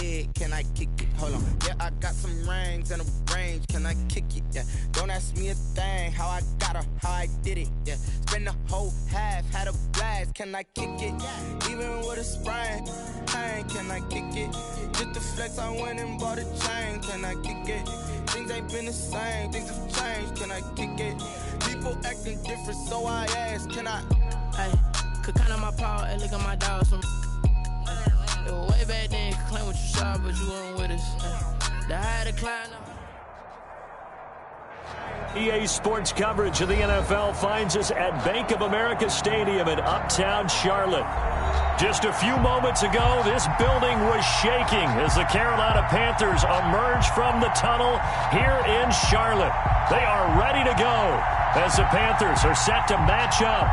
head, can I kick it? Hold on. Yeah, I got some rings and a range, can I kick it? Yeah, don't ask me a thing, how I got her, how I did it. Yeah, spend the whole half, had a blast, can I kick it? Even with a sprain, pain, can I kick it? Just the flex, I went and bought a chain, can I kick it? Things ain't been the same, things have changed, can I kick it? People acting different, so I ask, can I? Hey, could count on my power, hey, look at my dogs from. It was way back then, you could claim what you saw, but you weren't with us. The higher the climb. EA Sports coverage of the NFL finds us at Bank of America Stadium in Uptown Charlotte. Just a few moments ago, this building was shaking as the Carolina Panthers emerged from the tunnel here in Charlotte. They are ready to go as the Panthers are set to match up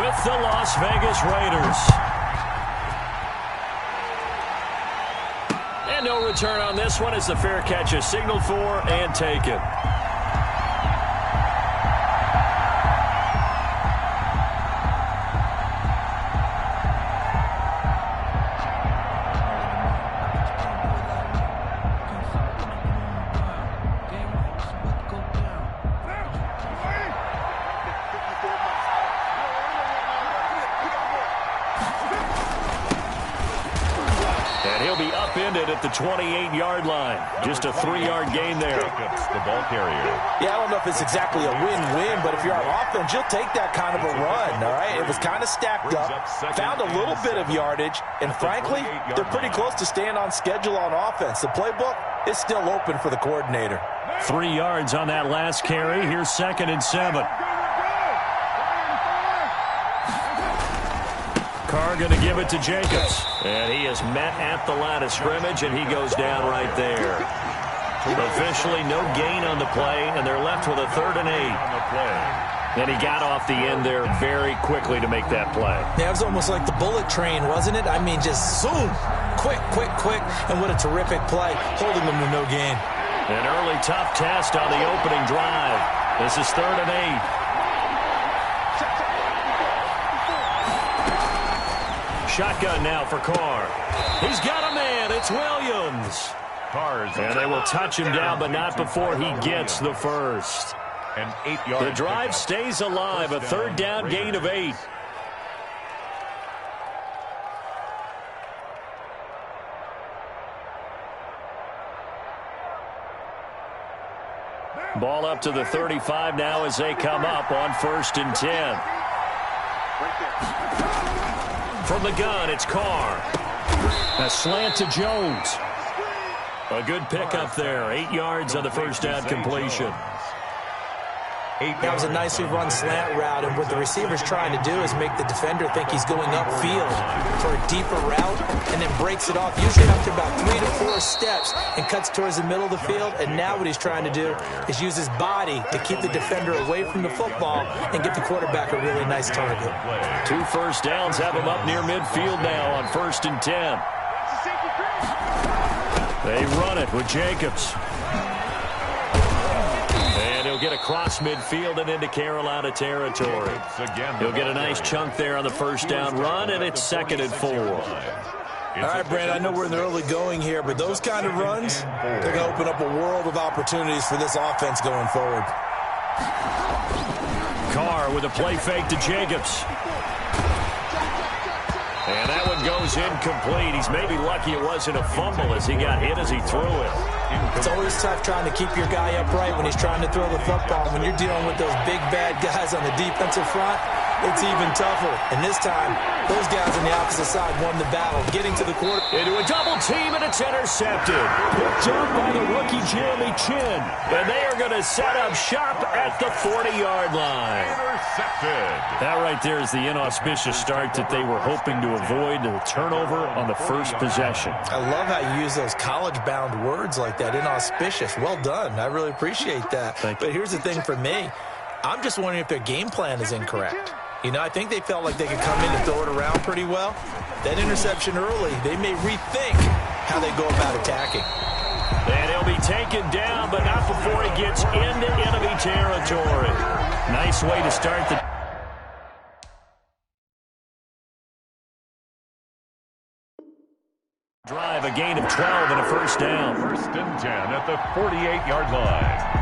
with the Las Vegas Raiders. And no return on this one as the fair catch is signaled for and taken. At the 28-yard line. Just a 3-yard gain there. The ball carrier. Yeah, I don't know if it's exactly a win-win, but if you're on offense, you'll take that kind of a run, all right? It was kind of stacked up, found a little bit of yardage, and frankly, they're pretty close to staying on schedule on offense. The playbook is still open for the coordinator. 3 yards on that last carry. Here's 2nd and 7. Carr going to give it to Jacobs. And he is met at the line of scrimmage, and he goes down right there. Officially no gain on the play, and they're left with a 3rd and 8. And he got off the end there very quickly to make that play. Yeah, it was almost like the bullet train, wasn't it? I mean, just zoom. Quick, quick, quick. And what a terrific play, holding them to no gain. An early tough test on the opening drive. This is 3rd and 8. Shotgun now for Carr. He's got a man. It's Williams. And they will touch him down, but not before he gets the first. The drive stays alive. A 3rd down gain of 8. Ball up to the 35 now as they come up on 1st and 10. From the gun, it's Carr. A slant to Jones. A good pickup there. 8 yards on the 1st down completion. That was a nicely run slant route, and what the receiver's trying to do is make the defender think he's going upfield for a deeper route, and then breaks it off, usually after about 3 to 4 steps, and cuts towards the middle of the field. And now what he's trying to do is use his body to keep the defender away from the football and get the quarterback a really nice target. 2 first downs have him up near midfield now on 1st and 10. They run it with Jacobs. He'll get across midfield and into Carolina territory. He'll get a nice chunk there on the 1st down run, and it's 2nd and 4. All right, Brad, I know we're in the early going here, but those kind of runs, they're going to open up a world of opportunities for this offense going forward. Carr with a play fake to Jacobs. And that one goes incomplete. He's maybe lucky it wasn't a fumble as he got hit as he threw it. It's always tough trying to keep your guy upright when he's trying to throw the football. When you're dealing with those big, bad guys on the defensive front, it's even tougher. And this time, those guys on the opposite side won the battle, getting to the quarter. Into a double team, and it's intercepted. Picked up by the rookie Jeremy Chin. And they are going to set up shop at the 40-yard line. Intercepted. That right there is the inauspicious start that they were hoping to avoid, the turnover on the first possession. I love how you use those college-bound words like that, inauspicious. Well done. I really appreciate that. But here's the thing for me. I'm just wondering if their game plan is incorrect. You know, I think they felt like they could come in and throw it around pretty well. That interception early, they may rethink how they go about attacking. And he'll be taken down, but not before he gets into enemy territory. Nice way to start the... Drive, a gain of 12 and a first down. First and 10 at the 48-yard line.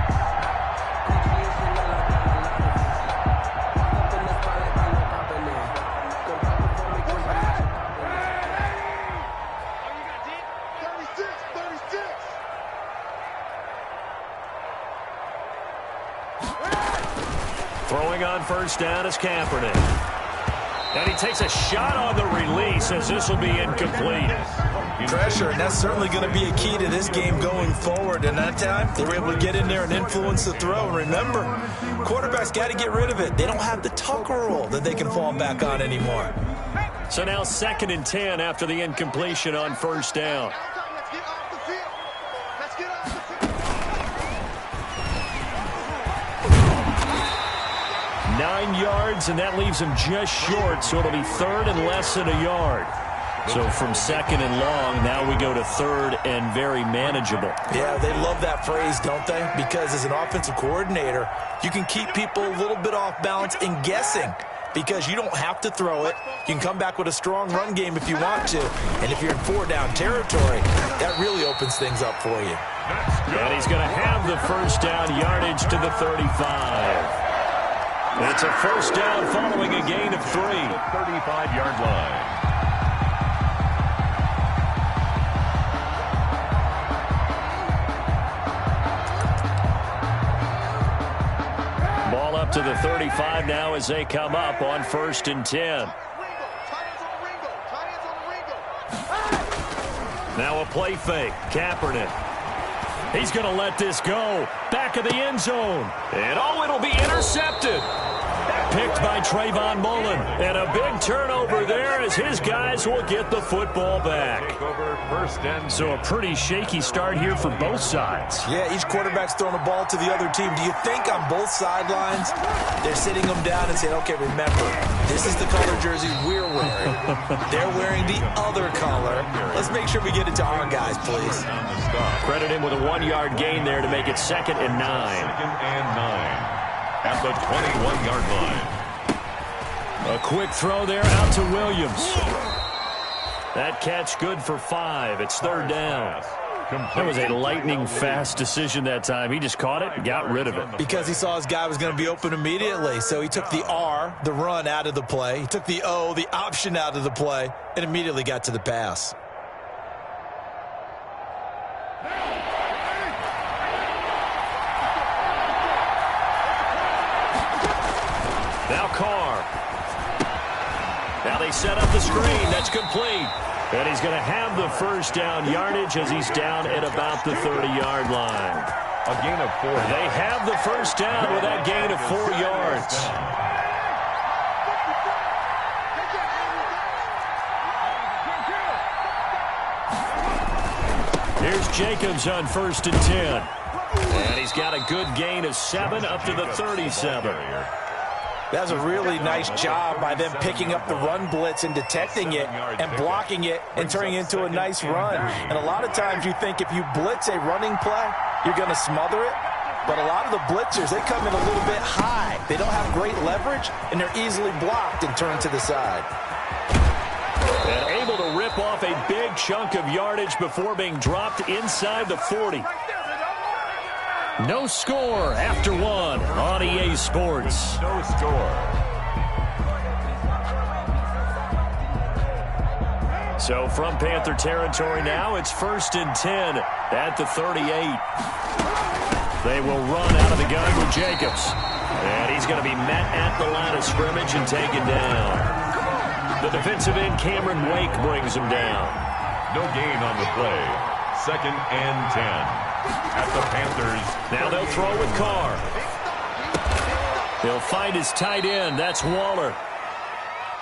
Throwing on first down is Kaepernick. And he takes a shot on the release as this will be incomplete. Pressure, and that's certainly going to be a key to this game going forward. And that time, they were able to get in there and influence the throw. And remember, quarterbacks got to get rid of it. They don't have the Tucker rule that they can fall back on anymore. So now 2nd and 10 after the incompletion on first down. 9 yards, and that leaves him just short, so it'll be 3rd and less than a yard. So from 2nd and long, now we go to 3rd and very manageable. Yeah, they love that phrase, don't they? Because as an offensive coordinator, you can keep people a little bit off balance and guessing because you don't have to throw it. You can come back with a strong run game if you want to. And if you're in 4-down territory, that really opens things up for you. And he's going to have the first down yardage to the 35. It's a first down following a gain of 3. 35-yard line. Ball up to the 35 now as they come up on 1st and 10. Now a play fake. Kaepernick. He's going to let this go. Back of the end zone. And it'll be intercepted. Picked by Trayvon Mullen. And a big turnover there as his guys will get the football back. So a pretty shaky start here for both sides. Yeah, each quarterback's throwing a ball to the other team. Do you think on both sidelines they're sitting them down and saying, okay, remember, this is the color jersey we're wearing. They're wearing the other color. Let's make sure we get it to our guys, please. Credit him with a 1-yard gain there to make it 2nd and 9. 2nd and 9 at the 21-yard line. A quick throw there out to Williams. That catch good for 5. It's 3rd down. That was a lightning-fast decision that time. He just caught it and got rid of it. Because he saw his guy was going to be open immediately. So he took the R, the run, out of the play. He took the O, the option, out of the play, and immediately got to the pass. Now Carr. Now they set up the screen. That's complete. And he's going to have the first down yardage as he's down at about the 30-yard line. A gain of 4. They have the first down with that gain of 4 yards. Here's Jacobs on 1st and 10. And he's got a good gain of 7 up to the 37. That's a really nice job by them picking up the run blitz and detecting it and blocking it and turning it into a nice run. And a lot of times you think if you blitz a running play, you're going to smother it. But a lot of the blitzers, they come in a little bit high. They don't have great leverage, and they're easily blocked and turned to the side. And able to rip off a big chunk of yardage before being dropped inside the 40. No score after 1 on EA Sports. No score. So from Panther territory now, it's 1st and 10 at the 38. They will run out of the gun with Jacobs. And he's going to be met at the line of scrimmage and taken down. The defensive end, Cameron Wake, brings him down. No gain on the play. 2nd and 10. At the Panthers. Now they'll throw with Carr. They'll find his tight end. That's Waller.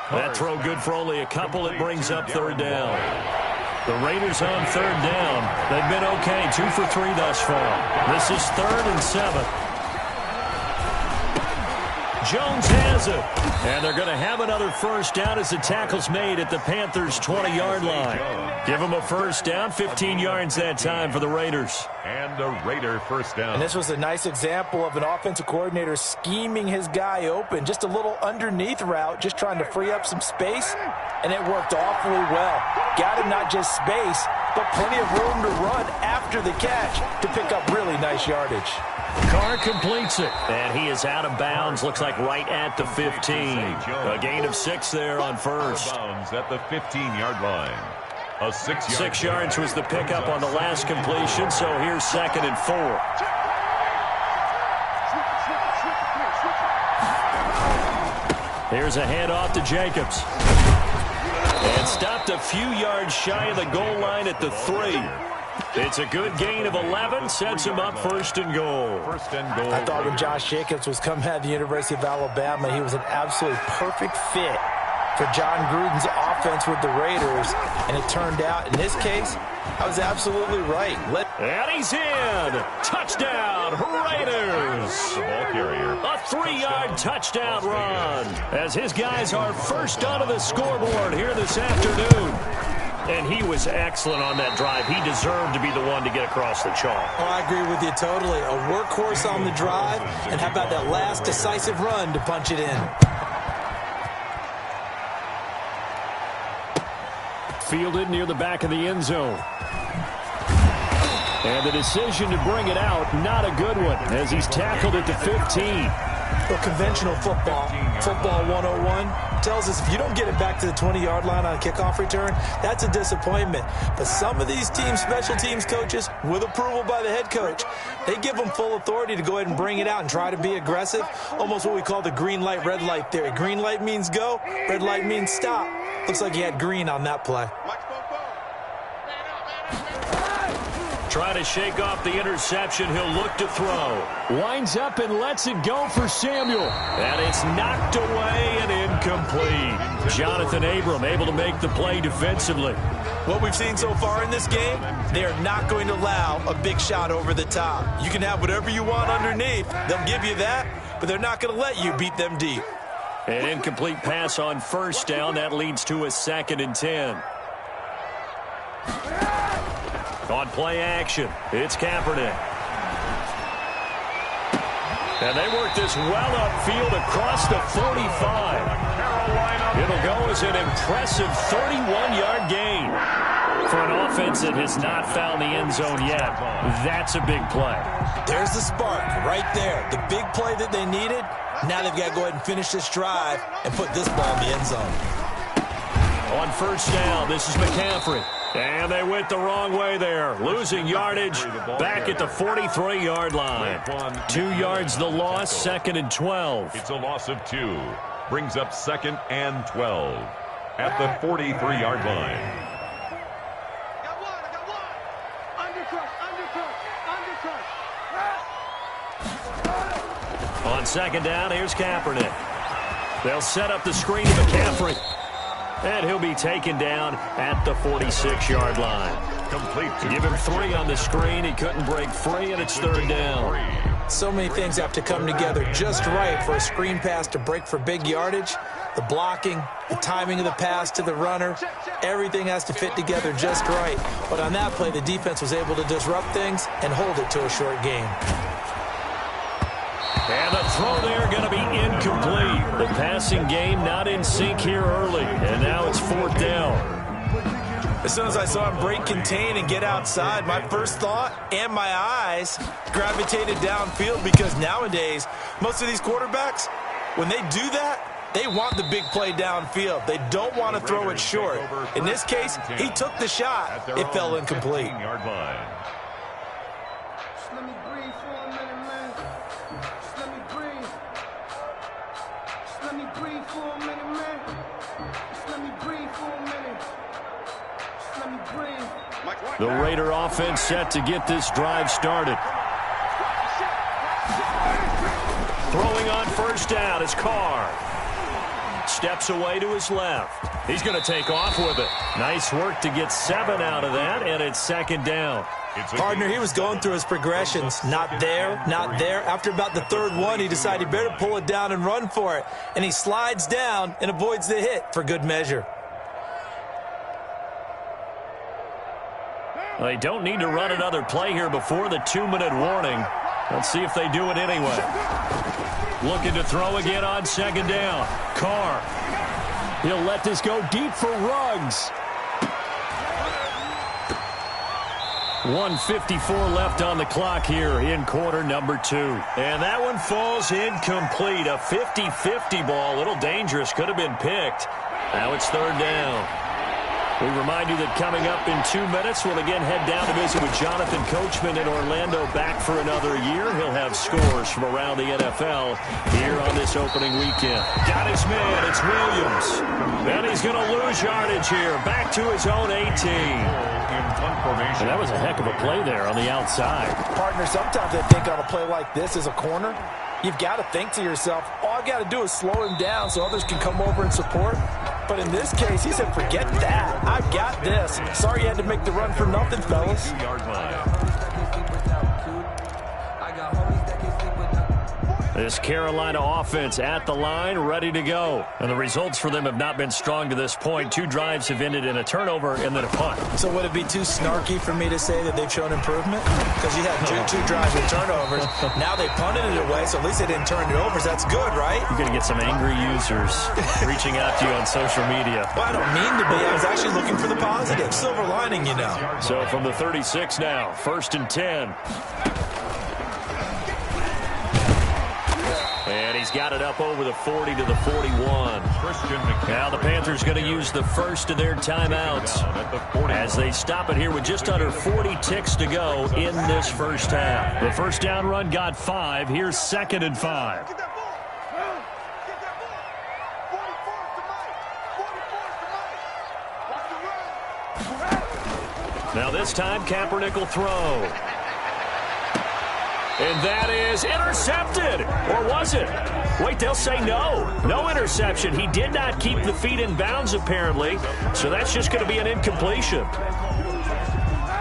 That throw good for only a couple. It brings up 3rd down. The Raiders on 3rd down. They've been okay. 2 for 3 thus far. This is 3rd and 7. Jones has it. And they're going to have another first down as the tackle's made at the Panthers' 20-yard line. Give them a first down, 15 yards that time for the Raiders. And a Raider first down. And this was a nice example of an offensive coordinator scheming his guy open. Just a little underneath route, just trying to free up some space, and it worked awfully well. Got him not just space, but plenty of room to run after the catch to pick up really nice yardage. Carr completes it, and he is out of bounds. Looks like right at the 15. A gain of 6 there on first. Out of bounds at the 15-yard line. A 6-yard 6 yards was the pickup on the last completion, so here's 2nd and 4. Here's a handoff to Jacobs. And stopped a few yards shy of the goal line at the 3. It's a good gain of 11, sets him up 1st and goal. I thought when Josh Jacobs was coming out of the University of Alabama, he was an absolutely perfect fit for John Gruden's offense with the Raiders, and it turned out, in this case, I was absolutely right. And he's in! Touchdown, Raiders! The ball carrier. A 3-yard touchdown run, as his guys are first onto the scoreboard here this afternoon. And he was excellent on that drive. He deserved to be the one to get across the chalk. Oh, I agree with you totally. A workhorse on the drive, and how about that last decisive run to punch it in? Fielded near the back of the end zone. And the decision to bring it out, not a good one, as he's tackled at the 15. Well, conventional football 101, tells us if you don't get it back to the 20-yard line on a kickoff return, that's a disappointment. But some of these teams, special teams coaches, with approval by the head coach, they give them full authority to go ahead and bring it out and try to be aggressive, almost what we call the green light, red light theory. Green light means go, red light means stop. Looks like he had green on that play. Try to shake off the interception. He'll look to throw. Winds up and lets it go for Samuel. And it's knocked away and incomplete. Jonathan Abram able to make the play defensively. What we've seen so far in this game, they are not going to allow a big shot over the top. You can have whatever you want underneath. They'll give you that, but they're not going to let you beat them deep. An incomplete pass on first down. That leads to a 2nd and 10. On play action, it's Kaepernick. And they work this well upfield across the 45. It'll go as an impressive 31-yard gain. For an offense that has not found the end zone yet, that's a big play. There's the spark right there. The big play that they needed. Now they've got to go ahead and finish this drive and put this ball in the end zone. On first down, this is McCaffrey. And they went the wrong way there. Losing yardage back at the 43-yard line. 2 yards the loss, 2nd and 12. It's a loss of 2. Brings up 2nd and 12 at the 43-yard line. On 2nd down, here's Kaepernick. They'll set up the screen to McCaffrey. And he'll be taken down at the 46-yard line. Complete. Give him 3 on the screen. He couldn't break free, and it's 3rd down. So many things have to come together just right for a screen pass to break for big yardage. The blocking, the timing of the pass to the runner, everything has to fit together just right. But on that play, the defense was able to disrupt things and hold it to a short game. And the throw there going to be incomplete. The passing game not in sync here early. And now it's 4th down. As soon as I saw him break contain and get outside, my first thought and my eyes gravitated downfield, because nowadays, most of these quarterbacks, when they do that, they want the big play downfield. They don't want to throw it short. In this case, he took the shot. It fell incomplete. The Raider offense set to get this drive started. Throwing on first down is Carr. steps away to his left. He's going to take off with it. Nice work to get 7 out of that, and it's second down. Partner, he was going through his progressions. Not there, not there. After about the third one, he decided he better pull it down and run for it. And he slides down and avoids the hit for good measure. They don't need to run another play here before the 2-minute warning. Let's see if they do it anyway. Looking to throw again on second down. Carr. He'll let this go deep for Ruggs. 1:54 left on the clock here in quarter number 2. And that one falls incomplete. A 50-50 ball. A little dangerous. Could have been picked. Now it's third down. We remind you that coming up in 2 minutes, we'll again head down to visit with Jonathan Coachman in Orlando, back for another year. He'll have scores from around the NFL here on this opening weekend. Got his man. It's Williams. And he's going to lose yardage here. Back to his own 18. And that was a heck of a play there on the outside. Partner, sometimes I think on a play like this as a corner, you've got to think to yourself, all I've got to do is slow him down so others can come over and support. But in this case, he said, forget that. I've got this. Sorry you had to make the run for nothing, fellas. This Carolina offense at the line, ready to go. And the results for them have not been strong to this point. 2 drives have ended in a turnover and then a punt. So would it be too snarky for me to say that they've shown improvement? Because you had two drives with turnovers. Now they punted it away, so at least they didn't turn it over. So that's good, right? You're going to get some angry users reaching out to you on social media. Well, I don't mean to be. I was actually looking for the positive. Silver lining, you know. So from the 36 now, 1st and 10. And he's got it up over the 40 to the 41. Now the Panthers going to use the first of their timeouts as they stop it here with just under 40 ticks to go in this first half. The first down run got 5. Here's 2nd and 5. Now this time Kaepernick will throw. And that is intercepted. Or was it? Wait, they'll say no. No interception. He did not keep the feet in bounds, apparently. So that's just going to be an incompletion.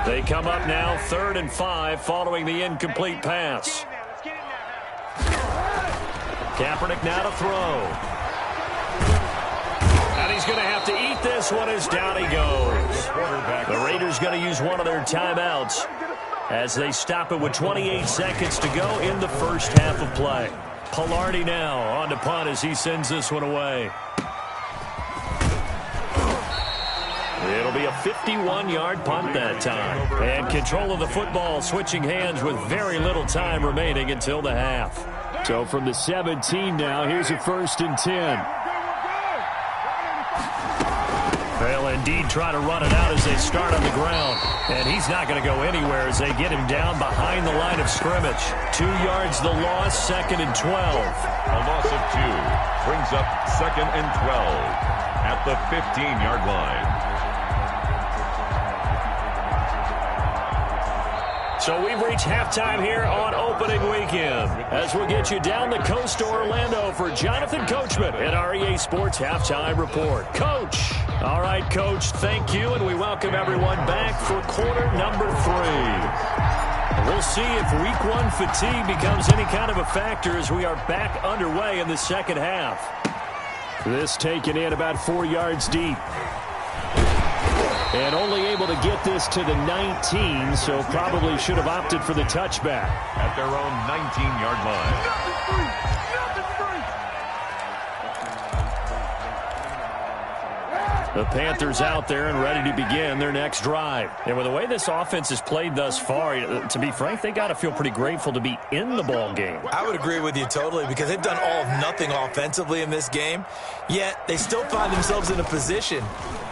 They come up now 3rd and 5 following the incomplete pass. Kaepernick now to throw. And he's going to have to eat this one as down he goes. The Raiders going to use one of their timeouts as they stop it with 28 seconds to go in the first half of play. Pilardi now on to punt as he sends this one away. It'll be a 51-yard punt that time. And control of the football switching hands with very little time remaining until the half. So from the 17 now, here's a 1st and 10. They'll indeed try to run it out as they start on the ground. And he's not going to go anywhere as they get him down behind the line of scrimmage. 2 yards the loss, 2nd and 12. A loss of 2 brings up 2nd and 12 at the 15-yard line. So we've reached halftime here on opening weekend as we'll get you down the coast to Orlando for Jonathan Coachman at our EA Sports Halftime Report. Coach. All right, Coach, thank you, and we welcome everyone back for quarter number 3. We'll see if week 1 fatigue becomes any kind of a factor as we are back underway in the second half. This taken in about 4 yards deep. And only able to get this to the 19, so probably should have opted for the touchback. At their own 19-yard line. The Panthers out there and ready to begin their next drive. And with the way this offense has played thus far, to be frank, they got to feel pretty grateful to be in the ball game. I would agree with you totally because they've done all of nothing offensively in this game, yet they still find themselves in a position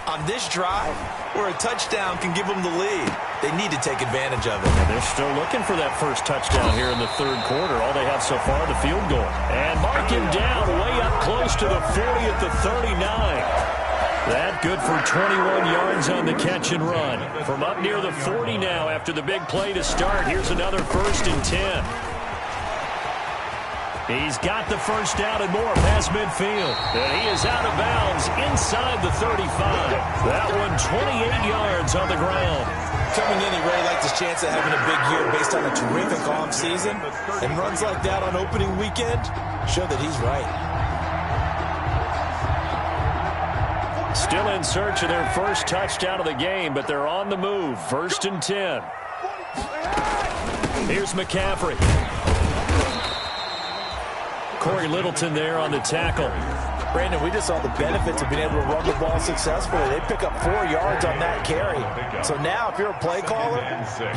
on this drive where a touchdown can give them the lead. They need to take advantage of it. And they're still looking for that first touchdown here in the 3rd quarter. All they have so far, the field goal. And mark him down way up close to the 40 at the 39. That good for 21 yards on the catch and run. From up near the 40 now after the big play to start, here's another 1st and 10. He's got the first down and more past midfield. And he is out of bounds inside the 35. That one 28 yards on the ground. Coming in, he really liked his chance of having a big year based on a terrific offseason. And runs like that on opening weekend show that he's right. Still in search of their first touchdown of the game, but they're on the move. 1st and 10. Here's McCaffrey. Corey Littleton there on the tackle. Brandon, we just saw the benefits of being able to run the ball successfully. They pick up 4 yards on that carry. So now if you're a play caller,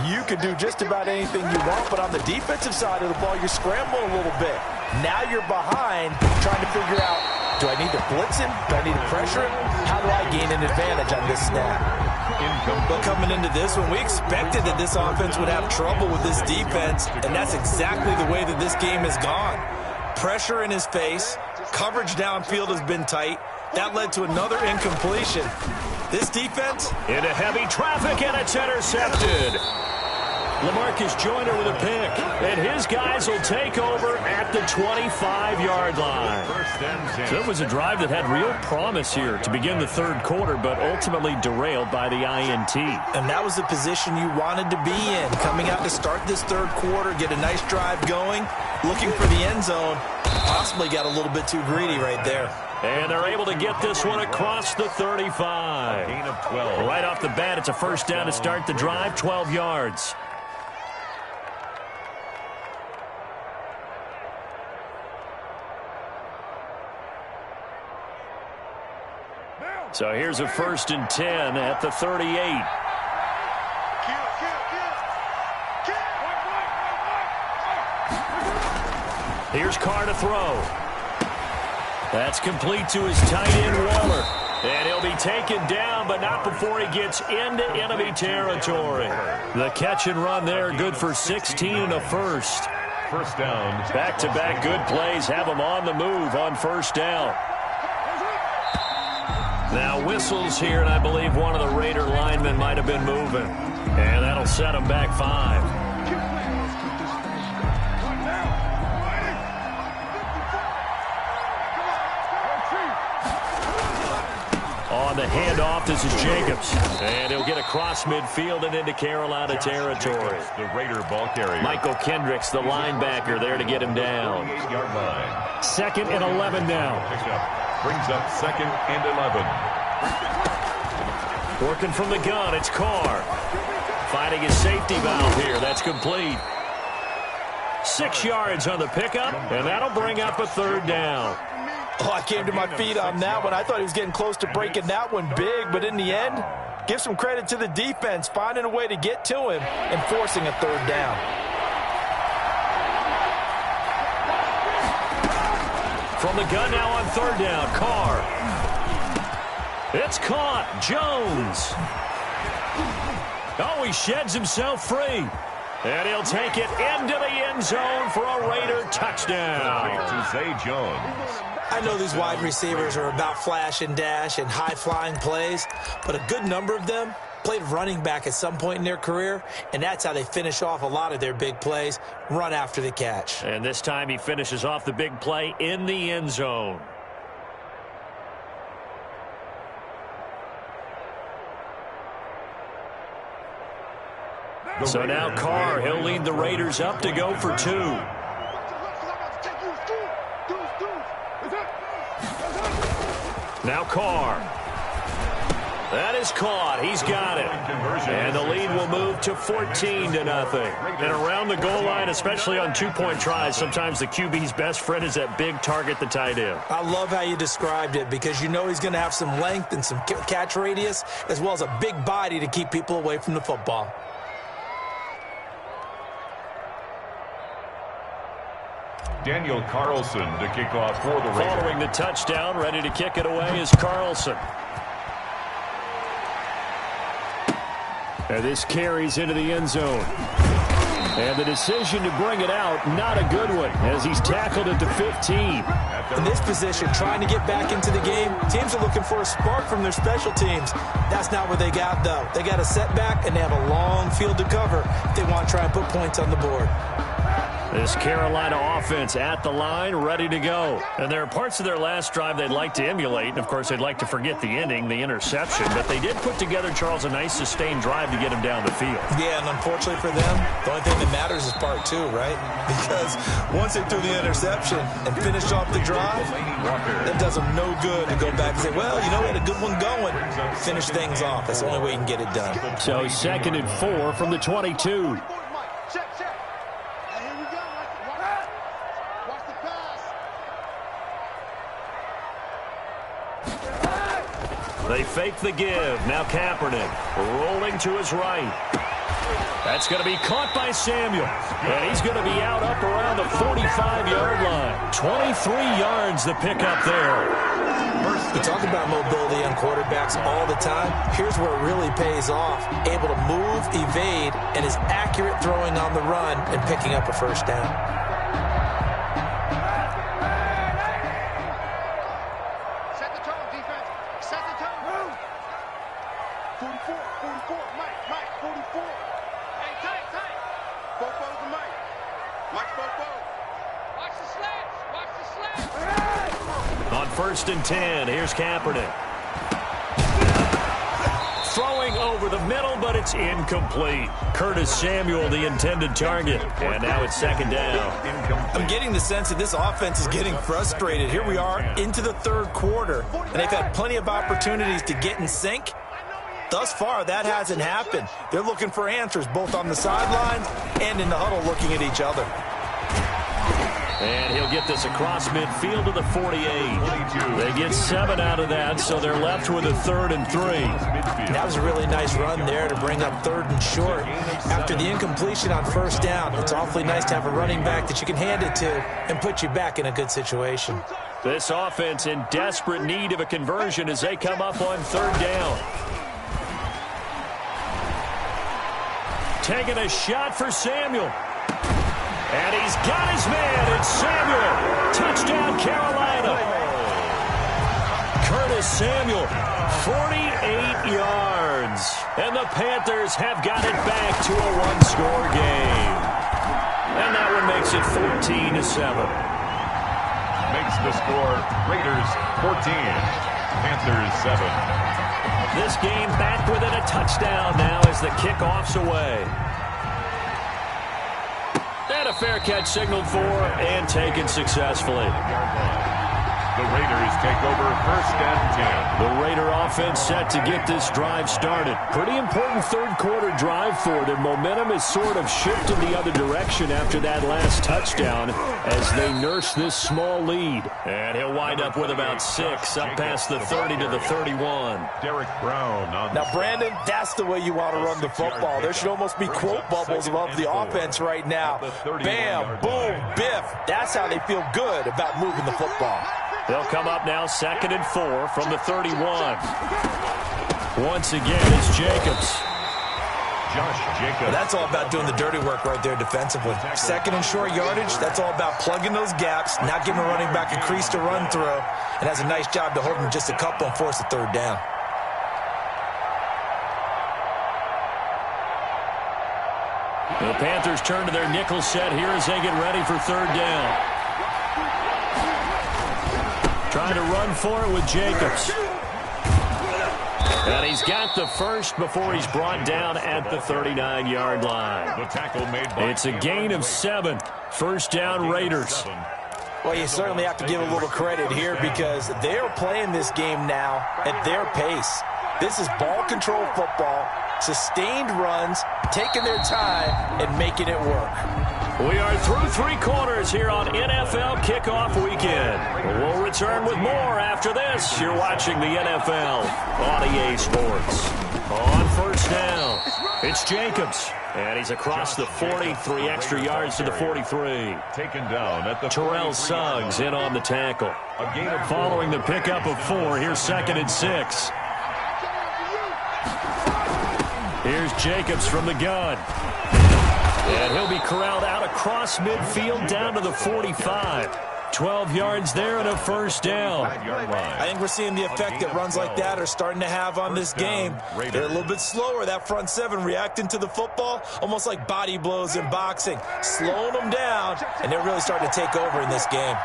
you can do just about anything you want, but on the defensive side of the ball, you're scrambling a little bit. Now you're behind trying to figure out, do I need to blitz him? Do I need to pressure him? How do I gain an advantage on this snap? But coming into this one, we expected that this offense would have trouble with this defense, and that's exactly the way that this game has gone. Pressure in his face. Coverage downfield has been tight. That led to another incompletion. This defense into heavy traffic, and it's intercepted. LaMarcus Joyner with a pick, and his guys will take over at the 25-yard line. So it was a drive that had real promise here to begin the third quarter, but ultimately derailed by the INT. And that was the position you wanted to be in, coming out to start this third quarter, get a nice drive going, looking for the end zone. Possibly got a little bit too greedy right there. And they're able to get this one across the 35. Gain of 12. Right off the bat, it's a first down to start the drive, 12 yards. So here's a 1st and 10 at the 38. Here's Carr to throw. That's complete to his tight end, Waller. And he'll be taken down, but not before he gets into enemy territory. The catch and run there, good for 16 and a first. First down. Back-to-back good plays have him on the move on first down. Now whistles here, and I believe one of the Raider linemen might have been moving. And that'll set him back 5. On the handoff, this is Jacobs. And he'll get across midfield and into Carolina territory. The Raider ball carrier. Michael Kendricks, the linebacker, there to get him down. 8-yard line. 2nd and 11 now. Brings up 2nd and 11. Working from the gun, it's Carr. Finding his safety valve here. That's complete. 6 yards on the pickup, and that'll bring up a 3rd down. Oh, I came to my feet on that one. I thought he was getting close to breaking that one big, but in the end, give some credit to the defense, finding a way to get to him and forcing a 3rd down. From the gun now on 3rd down, Carr. It's caught. Jones. Oh, he sheds himself free. And he'll take it into the end zone for a Raider touchdown. To Zay Jones. I know these wide receivers are about flash and dash and high-flying plays, but a good number of them played running back at some point in their career, and that's how they finish off a lot of their big plays, run after the catch. And this time he finishes off the big play in the end zone. So now Carr, he'll lead the Raiders up to go for 2. Now Carr. That is caught. He's got it. And the lead will move to 14-0. And around the goal line, especially on two-point tries, sometimes the QB's best friend is that big target, the tight end. I love how you described it because you know he's going to have some length and some catch radius as well as a big body to keep people away from the football. Daniel Carlson to kick off for the Raiders. Following the touchdown, ready to kick it away is Carlson. And this carries into the end zone. And the decision to bring it out, not a good one, as he's tackled at the 15. In this position, trying to get back into the game, teams are looking for a spark from their special teams. That's not what they got, though. They got a setback, and they have a long field to cover if they want to try and put points on the board. This Carolina offense at the line, ready to go. And there are parts of their last drive they'd like to emulate. And, of course, they'd like to forget the ending, the interception. But they did put together, Charles, a nice sustained drive to get him down the field. Yeah, and unfortunately for them, the only thing that matters is part two, right? Because once they threw the interception and finished off the drive, that does them no good to go back and say, well, you know, we had a good one going. Finish things off. That's the only way you can get it done. So 2nd and 4 from the 22. They fake the give. Now Kaepernick rolling to his right. That's going to be caught by Samuel. And he's going to be out up around the 45-yard line. 23 yards the pickup there. We talk about mobility on quarterbacks all the time. Here's where it really pays off. Able to move, evade, and is accurate throwing on the run and picking up a first down. On 1st and 10, here's Kaepernick. Throwing over the middle, but it's incomplete. Curtis Samuel, the intended target. And now it's 2nd down. I'm getting the sense that this offense is getting frustrated. Here we are into the 3rd quarter, and they've had plenty of opportunities to get in sync. Thus far, that hasn't happened. They're looking for answers both on the sidelines and in the huddle looking at each other. And he'll get this across midfield to the 48. They get 7 out of that, so they're left with a 3rd and 3. That was a really nice run there to bring up 3rd and short. After the incompletion on 1st down, it's awfully nice to have a running back that you can hand it to and put you back in a good situation. This offense in desperate need of a conversion as they come up on 3rd down. Taking a shot for Samuel. And he's got his man. It's Samuel. Touchdown, Carolina. Curtis Samuel, 48 yards. And the Panthers have got it back to a one-score game. And that one makes it 14-7. Makes the score Raiders 14, Panthers 7. This game back within a touchdown now as the kickoff's away. And a fair catch signaled for and taken successfully. The Raiders take over 1st and 10. The Raider offense set to get this drive started. Pretty important 3rd quarter drive for them. Momentum is sort of shifted the other direction after that last touchdown as they nurse this small lead. And he'll wind up with about 6 up past the 30 to the 31. Derek Brown on now, Brandon, that's the way you want to run the football. There should almost be quote bubbles above the offense right now. Bam, boom, biff. That's how they feel good about moving the football. They'll come up now 2nd and 4 from the 31. Once again, it's Jacobs. Josh Jacobs. That's all about doing the dirty work right there defensively. 2nd and short yardage, that's all about plugging those gaps, not giving a running back a crease to run through, and has a nice job to hold him just a couple and force a 3rd down. The Panthers turn to their nickel set here as they get ready for 3rd down. Trying to run for it with Jacobs. And he's got the first before he's brought down at the 39-yard line. The tackle made by it's a gain of 7. 1st down Raiders. Well, you certainly have to give a little credit here because they are playing this game now at their pace. This is ball control football, sustained runs, taking their time, and making it work. We are through 3 quarters here on NFL Kickoff Weekend. We'll return with more after this. You're watching the NFL on EA Sports. On 1st down, it's Jacobs. And he's across the 40, 3 extra yards to the 43. Taken down at the ChiiLLz's Suggs in on the tackle. Following the pickup of 4, here's 2nd and 6. Here's Jacobs from the gun. And he'll be corralled out across midfield down to the 45. 12 yards there and a first down. I think we're seeing the effect that runs like that are starting to have on this game. They're a little bit slower, that front seven, reacting to the football, almost like body blows in boxing, slowing them down, and they're really starting to take over in this game.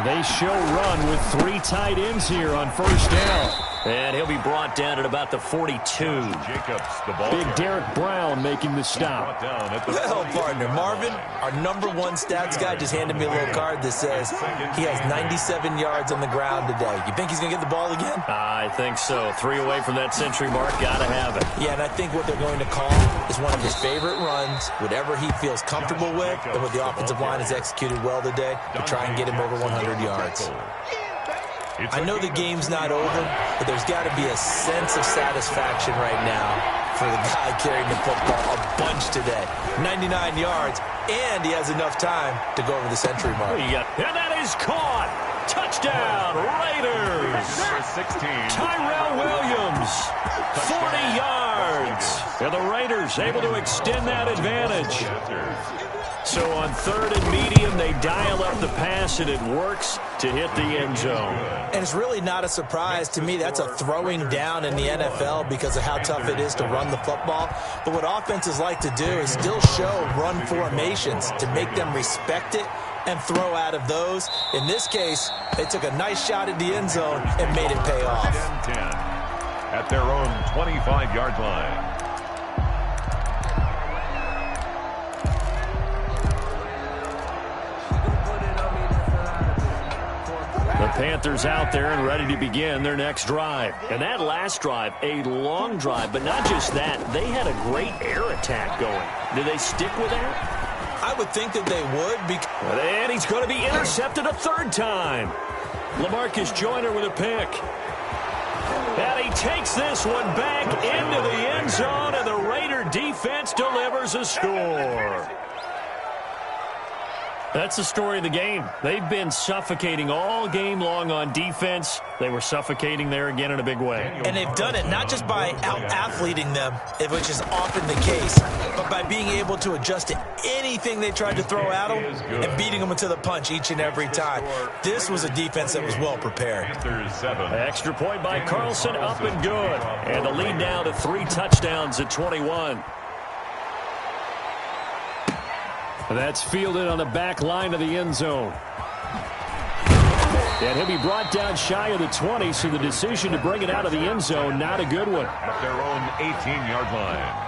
They show run with 3 tight ends here on first down. And he'll be brought down at about the 42. Big Derek Brown making the stop. Well, partner, Marvin, our #1 stats guy, just handed me a little card that says he has 97 yards on the ground today. You think he's going to get the ball again? I think so. 3 away from that century mark. Got to have it. Yeah, and I think what they're going to call is one of his favorite runs, whatever he feels comfortable with, and what the offensive line has executed well today to try and get him over 100 yards. I know the game's not over, but there's got to be a sense of satisfaction right now for the guy carrying the football a bunch today. 99 yards, and he has enough time to go over the century mark. And that is caught. Touchdown, Raiders. Number 16. Tyrell Williams, 40 yards. And the Raiders able to extend that advantage. So on 3rd and medium, they dial up the pass, and it works to hit the end zone. And it's really not a surprise to me. That's a throwing down in the NFL because of how tough it is to run the football. But what offenses like to do is still show run formations to make them respect it and throw out of those. In this case, they took a nice shot at the end zone and made it pay off. 10 at their own 25-yard line. The Panthers out there and ready to begin their next drive. And that last drive, a long drive, but not just that. They had a great air attack going. Do they stick with that? I would think that they would. And he's going to be intercepted a 3rd time. LaMarcus Joyner with a pick. And he takes this one back into the end zone, and the Raider defense delivers a score. That's the story of the game. They've been suffocating all game long on defense. They were suffocating there again in a big way. And they've done it not just by out-athleting them, which is often the case, but by being able to adjust to anything they tried to throw at them and beating them into the punch each and every time. This was a defense that was well prepared. Extra point by Carlson, up and good. And the lead now to 3 touchdowns at 21. That's fielded on the back line of the end zone. And he'll be brought down shy of the 20, so the decision to bring it out of the end zone, not a good one. At their own 18-yard line.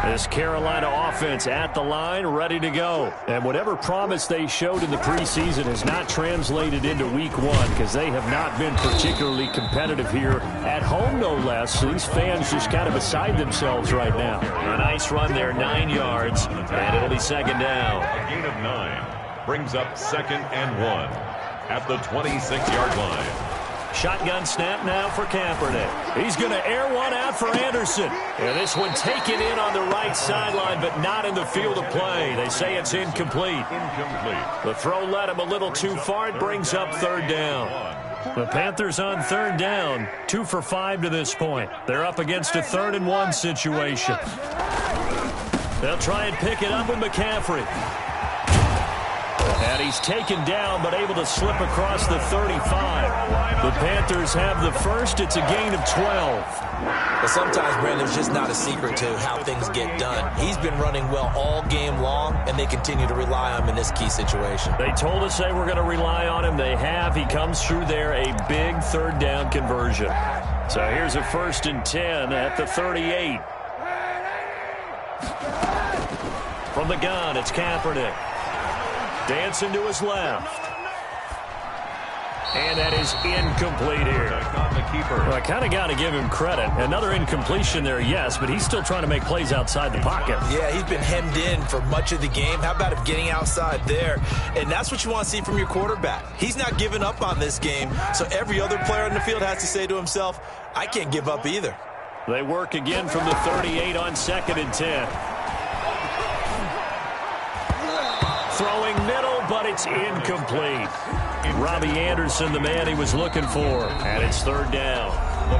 This Carolina offense at the line, ready to go. And whatever promise they showed in the preseason has not translated into week 1 because they have not been particularly competitive here at home, no less. So these fans just kind of beside themselves right now. A nice run there, 9 yards, and it'll be 2nd down. A gain of 9 brings up 2nd and 1 at the 26-yard line. Shotgun snap now for Kaepernick. He's going to air one out for Anderson. And this one taken in on the right sideline, but not in the field of play. They say it's incomplete. The throw led him a little too far. It brings up 3rd down. The Panthers on 3rd down, 2 for 5 to this point. They're up against a 3rd and 1 situation. They'll try and pick it up with McCaffrey. And he's taken down, but able to slip across the 35. The Panthers have the first. It's a gain of 12. But sometimes, Brandon, it's just not a secret to how things get done. He's been running well all game long, and they continue to rely on him in this key situation. They told us they were going to rely on him. They have. He comes through there, a big 3rd down conversion. So here's a 1st and 10 at the 38. From the gun, it's Kaepernick. Dancing to his left. And that is incomplete here. Well, I kind of got to give him credit. Another incompletion there, yes, but he's still trying to make plays outside the pocket. Yeah, he's been hemmed in for much of the game. How about him getting outside there? And that's what you want to see from your quarterback. He's not giving up on this game, so every other player in the field has to say to himself, I can't give up either. They work again from the 38 on 2nd and 10. Throwing middle, but it's incomplete. Robbie Anderson, the man he was looking for, and it's 3rd down.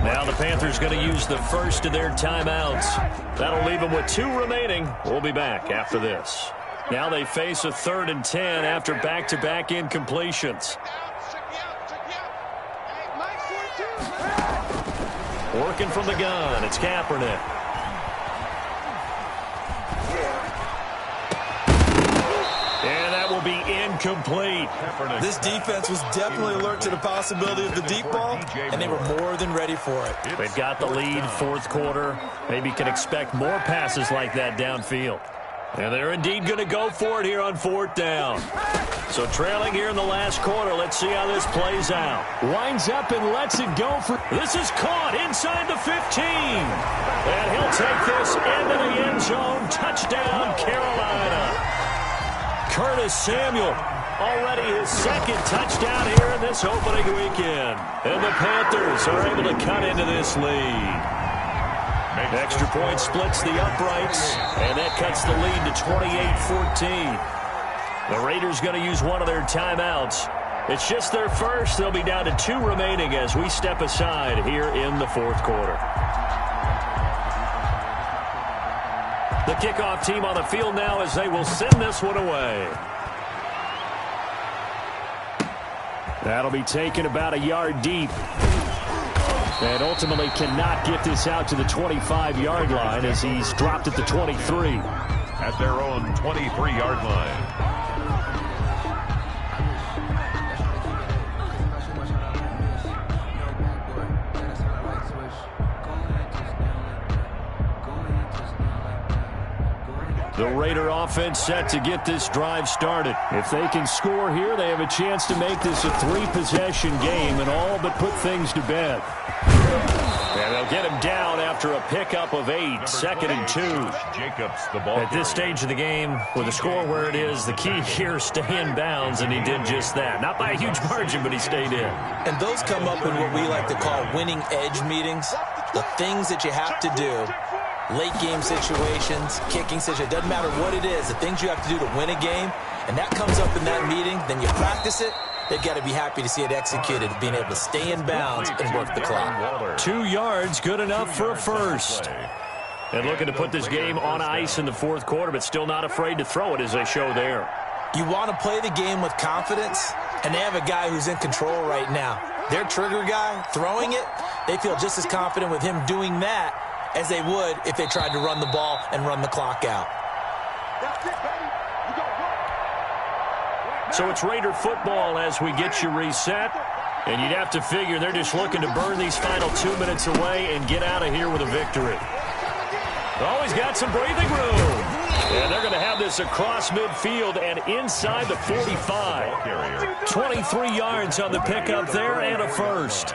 Now the Panthers going to use the first of their timeouts. That'll leave them with 2 remaining. We'll be back after this. Now they face a 3rd and 10 after back-to-back incompletions. Working from the gun, it's Kaepernick. And that will be incomplete. This defense was definitely alert to the possibility of the deep ball, and they were more than ready for it. They've got the lead, 4th quarter. Maybe can expect more passes like that downfield. And they're indeed going to go for it here on 4th down. So trailing here in the last quarter, let's see how this plays out. Winds up and lets it go for... This is caught inside the 15. And he'll take this into the end zone. Touchdown, Carolina. Curtis Samuel, already his 2nd touchdown here in this opening weekend. And the Panthers are able to cut into this lead. Extra point splits the uprights, and that cuts the lead to 28-14. The Raiders going to use one of their timeouts. It's just their first. They'll be down to 2 remaining as we step aside here in the 4th quarter. The kickoff team on the field now as they will send this one away. That'll be taken about a yard deep. And ultimately cannot get this out to the 25-yard line as he's dropped at the 23. At their own 23-yard line. The Raider offense set to get this drive started. If they can score here, they have a chance to make this a 3-possession game and all but put things to bed. And they'll get him down after a pickup of 8, 2nd and 2. Jacobs, the ball At this stage of the game, with the score where it is, the key here is stay in bounds, and he did just that. Not by a huge margin, but he stayed in. And those come up in what we like to call winning edge meetings. The things that you have to do, late game situations, kicking situations, doesn't matter what it is, the things you have to do to win a game, and that comes up in that meeting, then you practice it. They've got to be happy to see it executed, being able to stay in bounds and work the clock. 2 yards, good enough for a first. And looking to put this game on ice in the 4th quarter, but still not afraid to throw it as they show there. You want to play the game with confidence, and they have a guy who's in control right now. Their trigger guy, throwing it, they feel just as confident with him doing that as they would if they tried to run the ball and run the clock out. So it's Raider football as we get you reset. And you'd have to figure they're just looking to burn these final 2 minutes away and get out of here with a victory. Always got some breathing room. And they're going to have this across midfield and inside the 45. 23 yards on the pickup there and a first.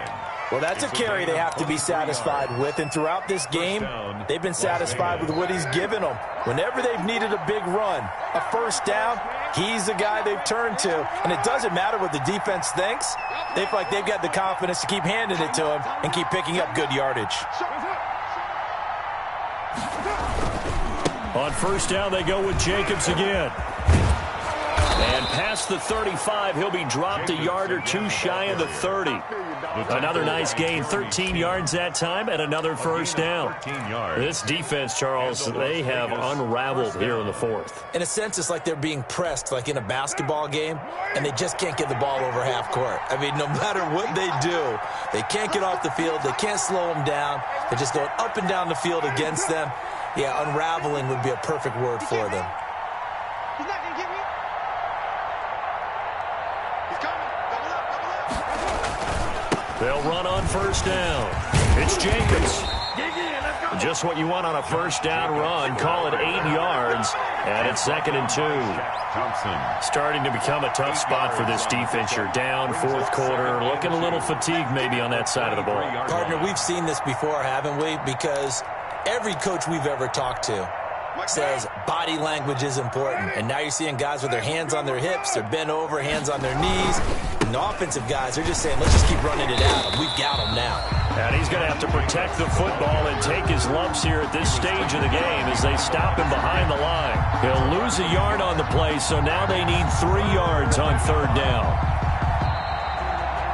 Well, that's a carry they have to be satisfied with, and throughout this game, they've been satisfied with what he's given them. Whenever they've needed a big run, a first down, he's the guy they've turned to, and it doesn't matter what the defense thinks. They feel like they've got the confidence to keep handing it to him and keep picking up good yardage. On first down, they go with Jacobs again. And past the 35, he'll be dropped a yard or 2 shy of the 30. Another nice gain, 13 yards that time, and another first down. This defense, Charles, they have unraveled here in the 4th. In a sense, it's like they're being pressed like in a basketball game, and they just can't get the ball over half court. I mean, no matter what they do, they can't get off the field. They can't slow them down. They're just going up and down the field against them. Yeah, unraveling would be a perfect word for them. He's not going to get me. He's coming. Double up. They'll run on first down. It's Jacobs. Just what you want on a first down run. Call it 8 yards, and it's 2nd and 2. Thompson. Starting to become a tough spot for this defense. You're down 4th quarter, looking a little fatigued maybe on that side of the ball. Partner, we've seen this before, haven't we? Because every coach we've ever talked to says body language is important. And now you're seeing guys with their hands on their hips, they're bent over, hands on their knees. And the offensive guys, they're just saying, let's just keep running it at him. We've got him now. And he's going to have to protect the football and take his lumps here at this stage of the game as they stop him behind the line. He'll lose a yard on the play, so now they need 3 yards on 3rd down.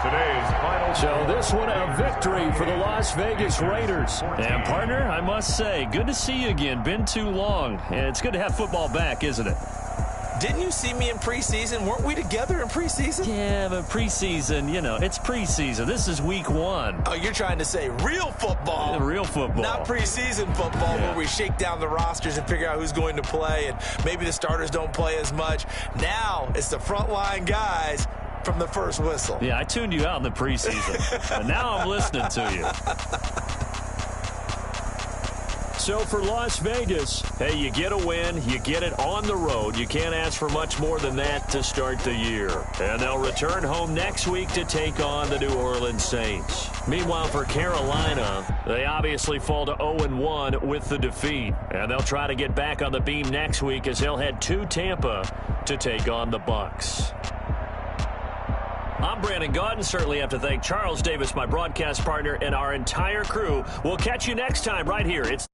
Today's final So this one a victory for the Las Vegas Raiders. And partner, I must say, good to see you again. Been too long. And it's good to have football back, isn't it? Didn't you see me in preseason? Weren't we together in preseason? Yeah, but preseason, you know, it's preseason. This is week 1. Oh, you're trying to say real football. Yeah, real football. Not preseason football where we shake down the rosters and figure out who's going to play, and maybe the starters don't play as much. Now it's the frontline guys from the first whistle. Yeah, I tuned you out in the preseason, and now I'm listening to you. So for Las Vegas, hey, you get a win, you get it on the road. You can't ask for much more than that to start the year. And they'll return home next week to take on the New Orleans Saints. Meanwhile, for Carolina, they obviously fall to 0-1 with the defeat. And they'll try to get back on the beam next week as they'll head to Tampa to take on the Bucs. I'm Brandon Gaudin. Certainly have to thank Charles Davis, my broadcast partner, and our entire crew. We'll catch you next time right here. It's